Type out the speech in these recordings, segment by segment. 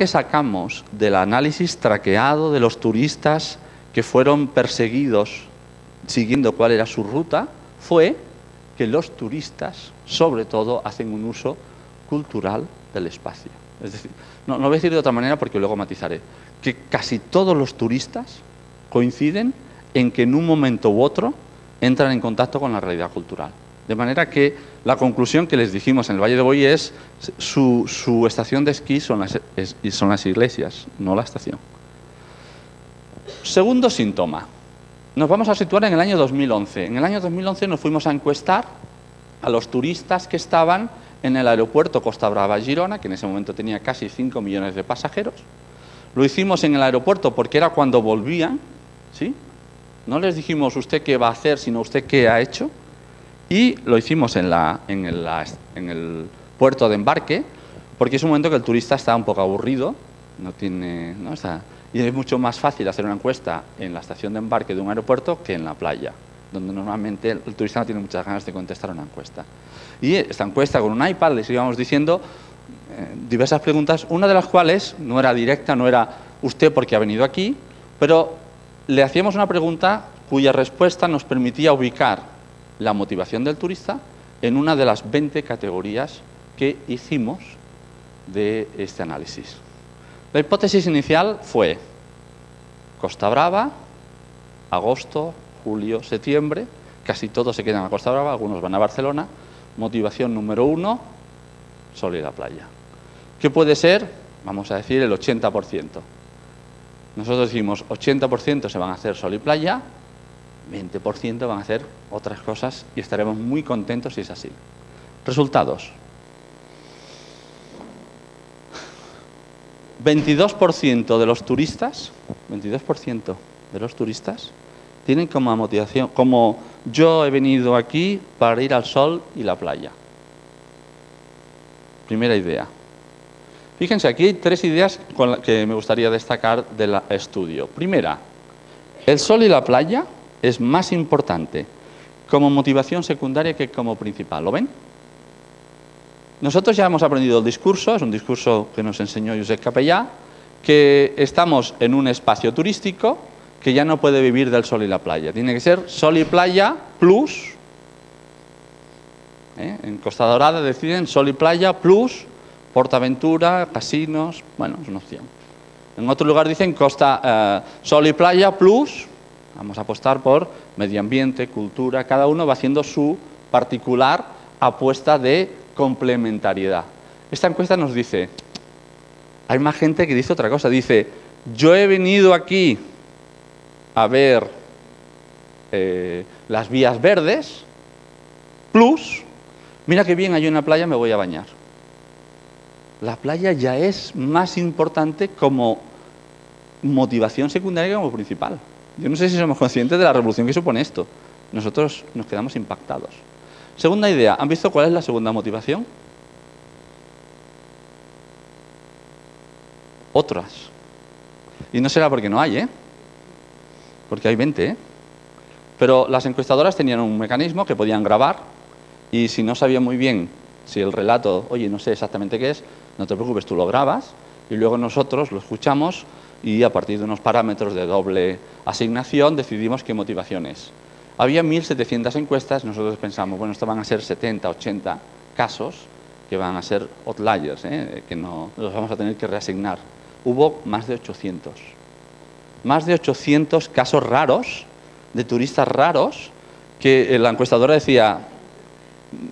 que sacamos del análisis traqueado de los turistas que fueron perseguidos siguiendo cuál era su ruta fue que los turistas, sobre todo, hacen un uso cultural del espacio. Es decir, no lo voy a decir de otra manera porque luego matizaré, que casi todos los turistas coinciden en que en un momento u otro entran en contacto con la realidad cultural. De manera que la conclusión que les dijimos en el Valle de Boí es su estación de esquí son las iglesias, no la estación. Segundo síntoma. Nos vamos a situar en el año 2011. En el año 2011 nos fuimos a encuestar a los turistas que estaban en el aeropuerto Costa Brava Girona, que en ese momento tenía casi 5 millones de pasajeros. Lo hicimos en el aeropuerto porque era cuando volvían, ¿sí? No les dijimos usted qué va a hacer, sino usted qué ha hecho. Y lo hicimos en el puerto de embarque, porque es un momento que el turista está un poco aburrido, y es mucho más fácil hacer una encuesta en la estación de embarque de un aeropuerto que en la playa, donde normalmente el turista no tiene muchas ganas de contestar una encuesta. Y esta encuesta con un iPad les íbamos diciendo diversas preguntas, una de las cuales no era directa, no era usted porque ha venido aquí, pero le hacíamos una pregunta cuya respuesta nos permitía ubicar la motivación del turista en una de las 20 categorías que hicimos de este análisis. La hipótesis inicial fue Costa Brava, agosto, julio, septiembre, casi todos se quedan a Costa Brava, algunos van a Barcelona. Motivación número 1, sol y la playa. ¿Qué puede ser? Vamos a decir el 80%. Nosotros decimos 80% se van a hacer sol y playa, 20% van a hacer otras cosas y estaremos muy contentos si es así. Resultados. 22% de los turistas, 22% de los turistas tienen como motivación, como yo he venido aquí para ir al sol y la playa. Primera idea. Fíjense, aquí hay 3 ideas que me gustaría destacar del estudio. Primera, el sol y la playa es más importante como motivación secundaria que como principal. ¿Lo ven? Nosotros ya hemos aprendido el discurso, es un discurso que nos enseñó Josep Capellà, que estamos en un espacio turístico que ya no puede vivir del sol y la playa. Tiene que ser sol y playa plus. En Costa Dorada deciden sol y playa plus PortAventura, casinos, bueno, es una opción. En otro lugar dicen sol y playa plus, vamos a apostar por medio ambiente, cultura, cada uno va haciendo su particular apuesta de complementariedad. Esta encuesta nos dice, hay más gente que dice otra cosa, dice, yo he venido aquí a ver las vías verdes, plus, mira qué bien hay una playa, me voy a bañar. La playa ya es más importante como motivación secundaria que como principal. Yo no sé si somos conscientes de la revolución que supone esto. Nosotros nos quedamos impactados. Segunda idea, ¿han visto cuál es la segunda motivación? Otras. Y no será porque no hay, porque hay 20, Pero las encuestadoras tenían un mecanismo que podían grabar y si no sabían muy bien si el relato, oye, no sé exactamente qué es, no te preocupes, tú lo grabas y luego nosotros lo escuchamos y a partir de unos parámetros de doble asignación decidimos qué motivación es. Había 1.700 encuestas, nosotros pensamos, bueno, esto van a ser 70, 80 casos que van a ser outliers, que no los vamos a tener que reasignar. Hubo más de 800. Más de 800 casos raros, de turistas raros, que la encuestadora decía,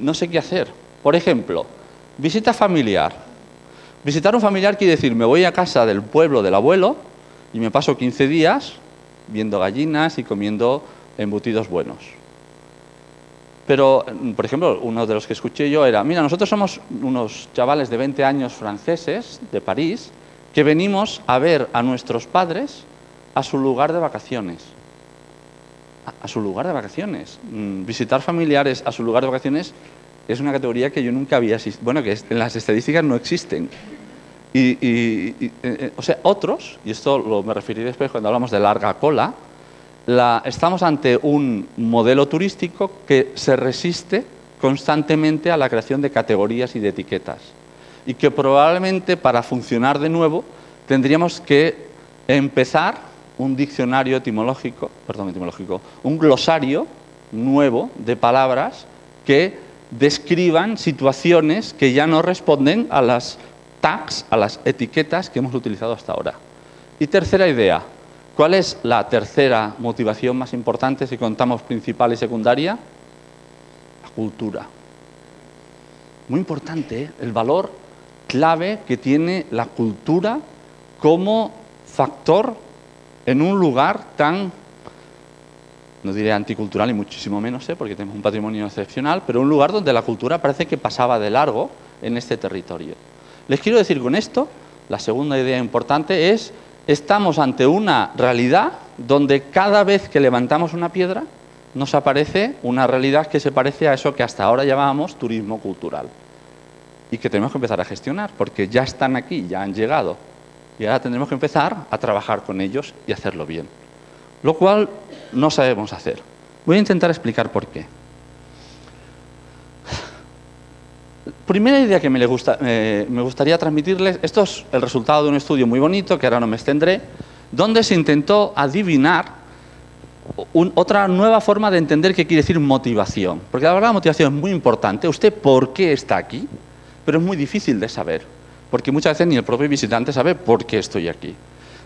no sé qué hacer. Por ejemplo, visita familiar. Visitar un familiar quiere decir, me voy a casa del pueblo del abuelo y me paso 15 días viendo gallinas y comiendo embutidos buenos. Pero, por ejemplo, uno de los que escuché yo era, mira, nosotros somos unos chavales de 20 años franceses, de París, que venimos a ver a nuestros padres a su lugar de vacaciones. A su lugar de vacaciones. Visitar familiares a su lugar de vacaciones es una categoría que yo nunca había, bueno, que en las estadísticas no existen. O sea, otros, y esto me referiré después cuando hablamos de larga cola, estamos ante un modelo turístico que se resiste constantemente a la creación de categorías y de etiquetas y que probablemente para funcionar de nuevo tendríamos que empezar un diccionario etimológico, un glosario nuevo de palabras que describan situaciones que ya no responden a las tags, a las etiquetas que hemos utilizado hasta ahora. Y tercera idea, ¿cuál es la tercera motivación más importante si contamos principal y secundaria? La cultura. Muy importante, ¿eh? El valor clave que tiene la cultura como factor en un lugar tan, no diré anticultural y muchísimo menos, porque tenemos un patrimonio excepcional, pero un lugar donde la cultura parece que pasaba de largo en este territorio. Les quiero decir con esto, la segunda idea importante es, estamos ante una realidad donde cada vez que levantamos una piedra nos aparece una realidad que se parece a eso que hasta ahora llamábamos turismo cultural. Y que tenemos que empezar a gestionar, porque ya están aquí, ya han llegado. Y ahora tendremos que empezar a trabajar con ellos y hacerlo bien. Lo cual no sabemos hacer. Voy a intentar explicar por qué. Primera idea que me gustaría transmitirles, esto es el resultado de un estudio muy bonito, que ahora no me extendré, donde se intentó adivinar otra nueva forma de entender qué quiere decir motivación. Porque la verdad la motivación es muy importante. ¿Usted por qué está aquí? Pero es muy difícil de saber, porque muchas veces ni el propio visitante sabe por qué estoy aquí.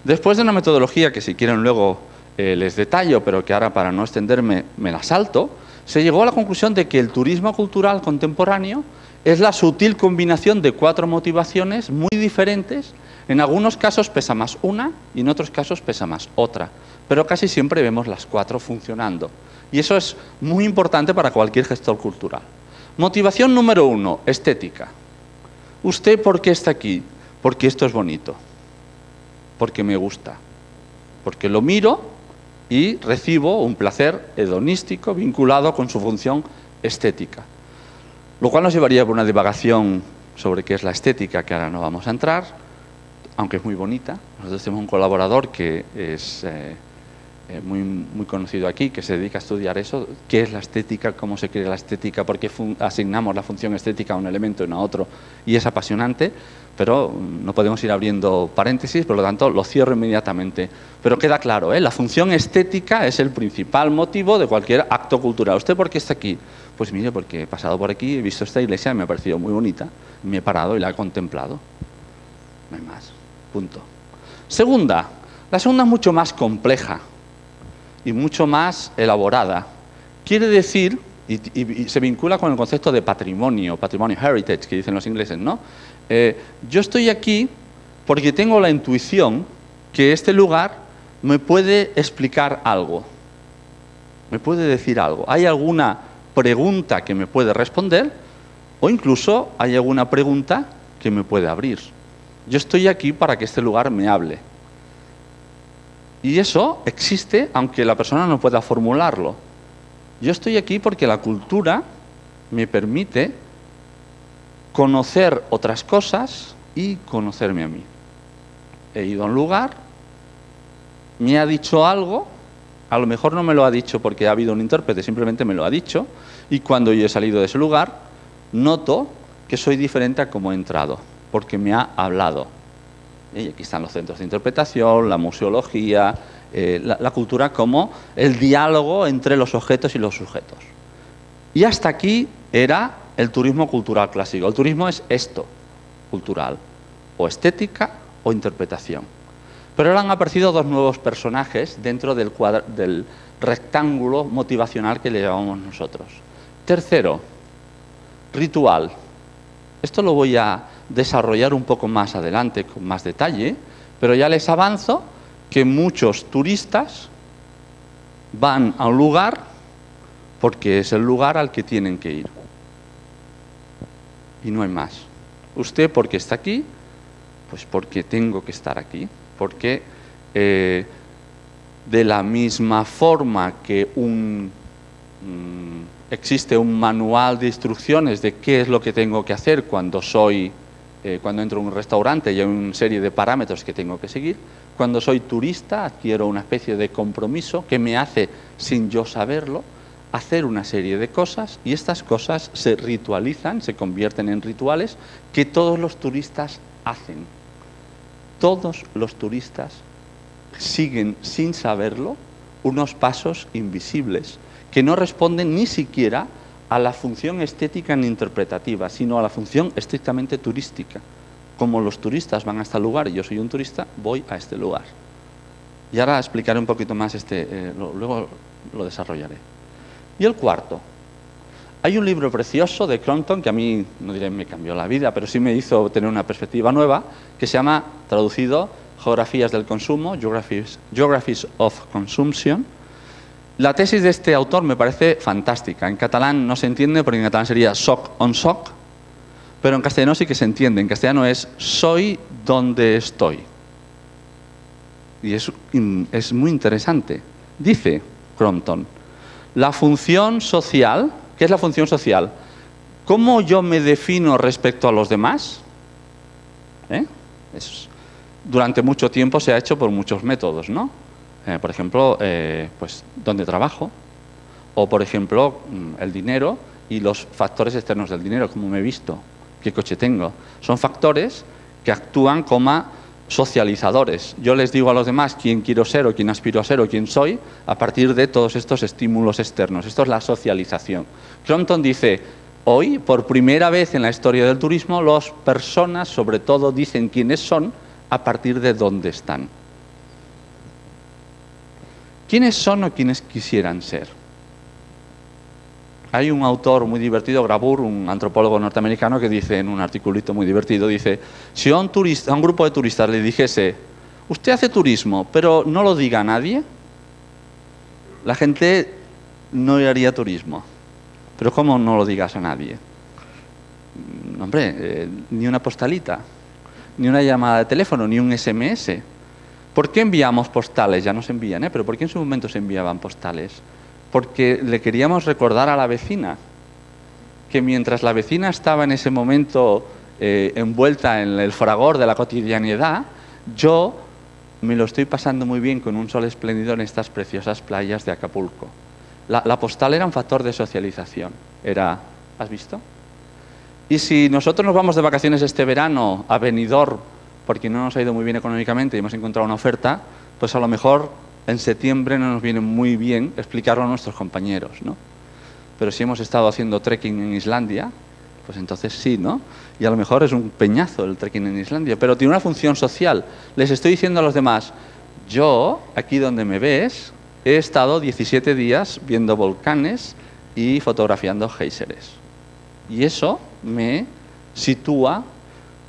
Después de una metodología que si quieren luego les detallo, pero que ahora para no extenderme me la salto, se llegó a la conclusión de que el turismo cultural contemporáneo es la sutil combinación de 4 motivaciones muy diferentes. En algunos casos pesa más una y en otros casos pesa más otra, pero casi siempre vemos las 4 funcionando. Y eso es muy importante para cualquier gestor cultural. Motivación número 1, estética. ¿Usted por qué está aquí? Porque esto es bonito, porque me gusta, porque lo miro y recibo un placer hedonístico vinculado con su función estética. Lo cual nos llevaría por una divagación sobre qué es la estética, que ahora no vamos a entrar, aunque es muy bonita. Nosotros tenemos un colaborador que es muy conocido aquí, que se dedica a estudiar eso, qué es la estética, cómo se crea la estética, por qué asignamos la función estética a un elemento y no a otro, y es apasionante, pero no podemos ir abriendo paréntesis, por lo tanto lo cierro inmediatamente. Pero queda claro, la función estética es el principal motivo de cualquier acto cultural. ¿Usted por qué está aquí? Pues mire, porque he pasado por aquí, he visto esta iglesia, me ha parecido muy bonita, me he parado y la he contemplado. No hay más, punto. Segunda, la segunda es mucho más compleja y mucho más elaborada. Quiere decir, y se vincula con el concepto de patrimonio heritage, que dicen los ingleses, ¿no? Yo estoy aquí porque tengo la intuición que este lugar me puede explicar algo, me puede decir algo. Hay alguna pregunta que me puede responder o incluso hay alguna pregunta que me puede abrir. Yo estoy aquí para que este lugar me hable. Y eso existe aunque la persona no pueda formularlo. Yo estoy aquí porque la cultura me permite conocer otras cosas y conocerme a mí. He ido a un lugar, me ha dicho algo, a lo mejor no me lo ha dicho porque ha habido un intérprete, simplemente me lo ha dicho, y cuando yo he salido de ese lugar, noto que soy diferente a como he entrado, porque me ha hablado. Y aquí están los centros de interpretación, la museología, la cultura como el diálogo entre los objetos y los sujetos. Y hasta aquí era el turismo cultural clásico. El turismo es esto, cultural, o estética o interpretación. Pero ahora han aparecido 2 nuevos personajes dentro del rectángulo motivacional que le llamamos nosotros. Tercero, ritual. Esto lo voy a desarrollar un poco más adelante, con más detalle, pero ya les avanzo que muchos turistas van a un lugar porque es el lugar al que tienen que ir. Y no hay más. ¿Usted por qué está aquí? Pues porque tengo que estar aquí. Porque de la misma forma que existe un manual de instrucciones de qué es lo que tengo que hacer cuando entro en un restaurante y hay una serie de parámetros que tengo que seguir, cuando soy turista adquiero una especie de compromiso que me hace, sin yo saberlo, hacer una serie de cosas y estas cosas se ritualizan, se convierten en rituales que todos los turistas hacen. todos los turistas siguen, sin saberlo, unos pasos invisibles que no responden ni siquiera a la función estética ni interpretativa, sino a la función estrictamente turística. Como los turistas van a este lugar y yo soy un turista, voy a este lugar. Y ahora explicaré un poquito más luego lo desarrollaré. Y el cuarto. Hay un libro precioso de Crompton que a mí, no diré me cambió la vida, pero sí me hizo tener una perspectiva nueva, que se llama, traducido, Geografías del Consumo, Geographies of Consumption. La tesis de este autor me parece fantástica. En catalán no se entiende, porque en catalán sería soc on soc, pero en castellano sí que se entiende. En castellano es soy donde estoy. Y es muy interesante. Dice Crompton, la función social. ¿Qué es la función social? ¿Cómo yo me defino respecto a los demás? Durante mucho tiempo se ha hecho por muchos métodos, ¿no? Por ejemplo, pues dónde trabajo, o por ejemplo, el dinero y los factores externos del dinero, cómo me he visto, qué coche tengo. Son factores que actúan como socializadores. Yo les digo a los demás quién quiero ser o quién aspiro a ser o quién soy a partir de todos estos estímulos externos. Esto es la socialización. Crompton dice, hoy, por primera vez en la historia del turismo, las personas, sobre todo, dicen quiénes son a partir de dónde están. ¿Quiénes son o quiénes quisieran ser? Hay un autor muy divertido, Grabur, un antropólogo norteamericano, que dice en un articulito muy divertido, dice, si a un grupo de turistas le dijese, usted hace turismo, pero no lo diga a nadie, la gente no haría turismo. Pero ¿cómo no lo digas a nadie? Hombre, ni una postalita, ni una llamada de teléfono, ni un SMS. ¿Por qué enviamos postales? Ya no se envían, pero ¿por qué en su momento se enviaban postales? Porque le queríamos recordar a la vecina que mientras la vecina estaba en ese momento envuelta en el fragor de la cotidianidad, yo me lo estoy pasando muy bien con un sol espléndido en estas preciosas playas de Acapulco. La postal era un factor de socialización. ¿Has visto? Y si nosotros nos vamos de vacaciones este verano a Benidorm, porque no nos ha ido muy bien económicamente y hemos encontrado una oferta, pues a lo mejor en septiembre no nos viene muy bien explicarlo a nuestros compañeros, ¿no? Pero si hemos estado haciendo trekking en Islandia, pues entonces sí, ¿no? Y a lo mejor es un peñazo el trekking en Islandia, pero tiene una función social. Les estoy diciendo a los demás, yo, aquí donde me ves, he estado 17 días viendo volcanes y fotografiando géiseres. Y eso me sitúa,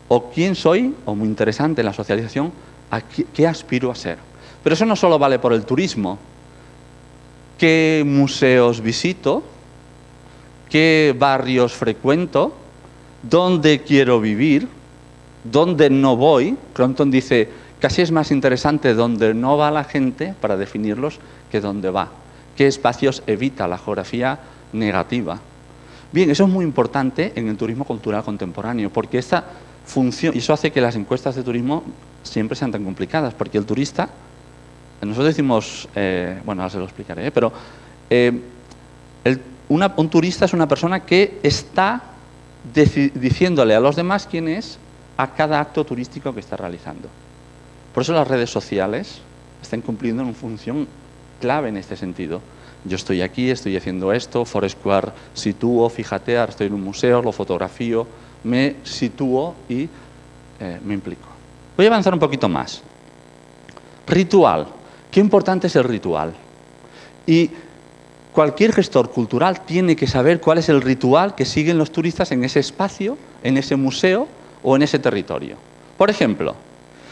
o quién soy, o muy interesante la socialización, a qué aspiro a ser. Pero eso no solo vale por el turismo. ¿Qué museos visito? ¿Qué barrios frecuento? ¿Dónde quiero vivir? ¿Dónde no voy? Crompton dice, casi es más interesante dónde no va la gente para definirlos que dónde va. ¿Qué espacios evita la geografía negativa? Bien, eso es muy importante en el turismo cultural contemporáneo, porque esta función, y eso hace que las encuestas de turismo siempre sean tan complicadas, porque el turista, nosotros decimos, bueno, ahora se lo explicaré, pero un turista es una persona que está diciéndole a los demás quién es a cada acto turístico que está realizando. Por eso las redes sociales están cumpliendo una función clave en este sentido. Yo estoy aquí, estoy haciendo esto, Foursquare sitúo, fíjate, ahora estoy en un museo, lo fotografío, me sitúo y me implico. Voy a avanzar un poquito más. Ritual. Qué importante es el ritual. Y cualquier gestor cultural tiene que saber cuál es el ritual que siguen los turistas en ese espacio, en ese museo o en ese territorio. Por ejemplo,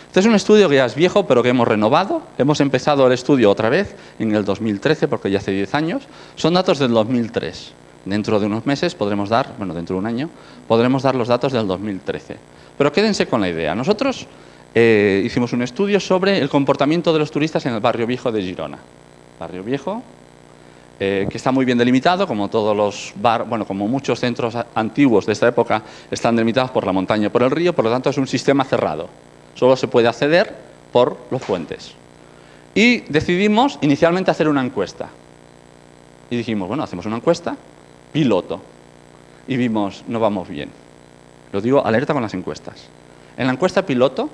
este es un estudio que ya es viejo, pero que hemos renovado. Hemos empezado el estudio otra vez en el 2013, porque ya hace 10 años. Son datos del 2003. Dentro de unos meses podremos dar, bueno, dentro de un año, podremos dar los datos del 2013. Pero quédense con la idea. Nosotros hicimos un estudio sobre el comportamiento de los turistas en el barrio viejo de Girona. Barrio viejo, que está muy bien delimitado, como todos los como muchos centros antiguos de esta época están delimitados por la montaña y por el río, por lo tanto es un sistema cerrado. Solo se puede acceder por los puentes. Y decidimos inicialmente hacer una encuesta. Y dijimos, bueno, hacemos una encuesta, piloto. Y vimos, no vamos bien. Lo digo, alerta con las encuestas. En la encuesta piloto